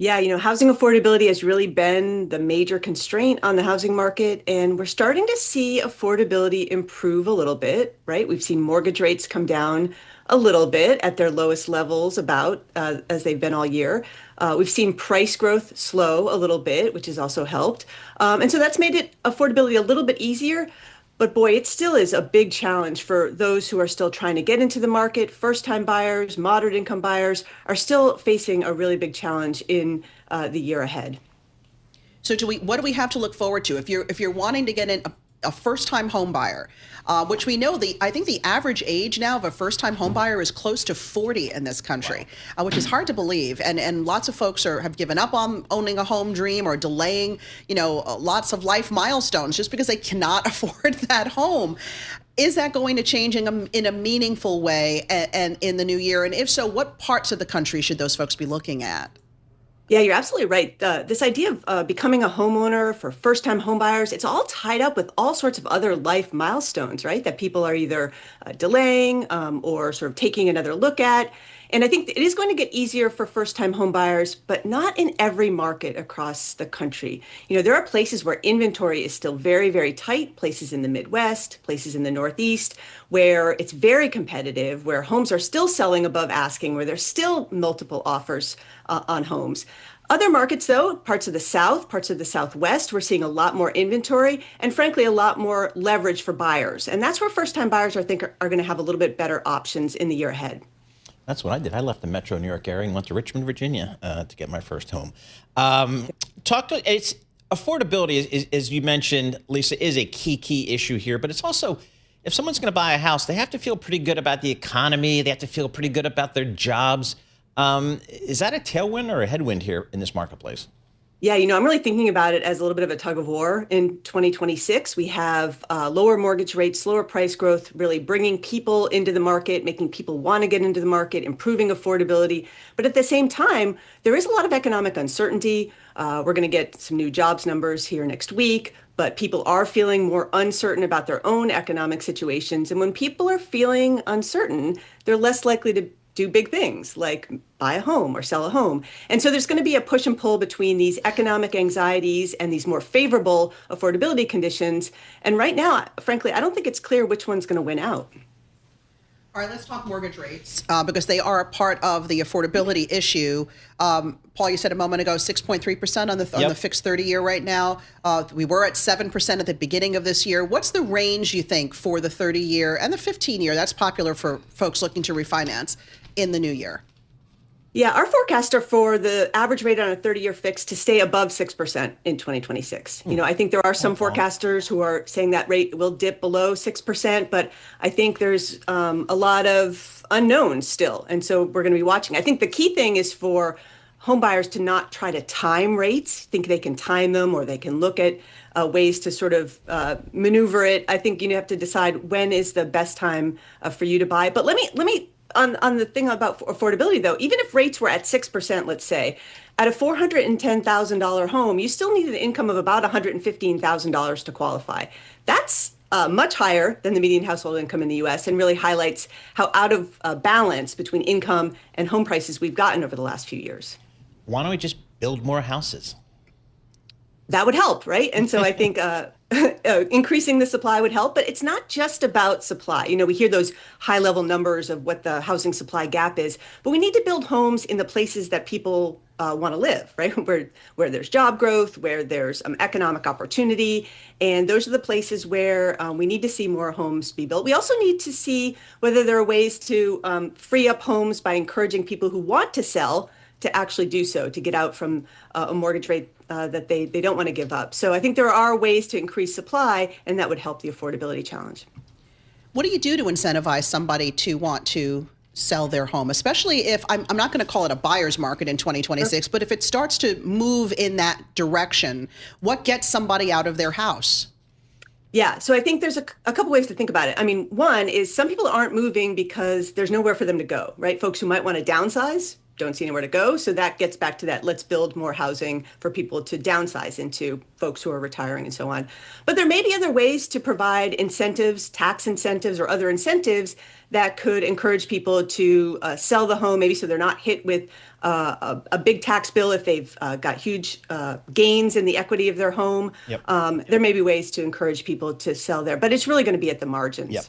Yeah, housing affordability has really been the major constraint on the housing market, and we're starting to see affordability improve a little bit, right? We've seen mortgage rates come down a little bit at their lowest levels about as they've been all year. We've seen price growth slow a little bit, which has also helped. And so that's made it affordability a little bit easier. But boy, it still is a big challenge for those who are still trying to get into the market. First-time buyers, moderate income buyers are still facing a really big challenge in the year ahead. So what do we have to look forward to if you're wanting to get in a first-time home buyer, which we know I think the average age now of a first-time home buyer is close to 40 in this country, which is hard to believe. And lots of folks have given up on owning a home dream or delaying, lots of life milestones just because they cannot afford that home. Is that going to change in a meaningful way and in the new year? And if so, what parts of the country should those folks be looking at? Yeah, you're absolutely right. This idea of becoming a homeowner for first-time homebuyers, it's all tied up with all sorts of other life milestones, right? That people are either delaying or sort of taking another look at. And I think it is going to get easier for first-time homebuyers, but not in every market across the country. There are places where inventory is still very, very tight, places in the Midwest, places in the Northeast, where it's very competitive, where homes are still selling above asking, where there's still multiple offers on homes. Other markets, though, parts of the South, parts of the Southwest, we're seeing a lot more inventory and, frankly, a lot more leverage for buyers. And that's where first-time buyers, I think, are going to have a little bit better options in the year ahead. That's what I did. I left the metro New York area and went to Richmond, Virginia to get my first home. It's affordability, is, as you mentioned, Lisa, is a key issue here. But it's also, if someone's going to buy a house, they have to feel pretty good about the economy. They have to feel pretty good about their jobs. Is that a tailwind or a headwind here in this marketplace? Yeah, I'm really thinking about it as a little bit of a tug of war. In 2026, we have lower mortgage rates, slower price growth, really bringing people into the market, making people want to get into the market, improving affordability. But at the same time, there is a lot of economic uncertainty. We're going to get some new jobs numbers here next week, but people are feeling more uncertain about their own economic situations. And when people are feeling uncertain, they're less likely to do big things like buy a home or sell a home. And so there's going to be a push and pull between these economic anxieties and these more favorable affordability conditions. And right now, frankly, I don't think it's clear which one's going to win out. All right, let's talk mortgage rates because they are a part of the affordability issue. Paul, you said a moment ago, 6.3% on the fixed 30-year right now. We were at 7% at the beginning of this year. What's the range, you think, for the 30-year and the 15-year? That's popular for folks looking to refinance in the new year. Yeah, our forecasts are for the average rate on a 30-year fix to stay above 6% in 2026. I think there are some forecasters who are saying that rate will dip below 6%, but I think there's a lot of unknowns still. And so we're going to be watching. I think the key thing is for home buyers to not try to time rates, think they can time them or they can look at ways to sort of maneuver it. I think you have to decide when is the best time for you to buy. But let me on the thing about affordability, though, even if rates were at 6%, let's say, at a $410,000 home, you still need an income of about $115,000 to qualify. That's much higher than the median household income in the U.S. and really highlights how out of balance between income and home prices we've gotten over the last few years. Why don't we just build more houses? That would help, right? And so I think increasing the supply would help, but it's not just about supply. We hear those high level numbers of what the housing supply gap is, but we need to build homes in the places that people want to live, right? Where there's job growth, where there's economic opportunity. And those are the places where we need to see more homes be built. We also need to see whether there are ways to free up homes by encouraging people who want to sell to actually do so, to get out from a mortgage rate that they don't want to give up. So I think there are ways to increase supply, and that would help the affordability challenge. What do you do to incentivize somebody to want to sell their home, especially if I'm not going to call it a buyer's market in 2026, but if it starts to move in that direction, what gets somebody out of their house? Yeah, so I think there's a couple ways to think about it. I mean, one is some people aren't moving because there's nowhere for them to go, right? Folks who might want to downsize don't see anywhere to go. So that gets back to that, let's build more housing for people to downsize into, folks who are retiring and so on. But there may be other ways to provide incentives, tax incentives or other incentives that could encourage people to sell the home, maybe so they're not hit with a big tax bill if they've got huge gains in the equity of their home. Yep. There may be ways to encourage people to sell there, but it's really going to be at the margins. Yep.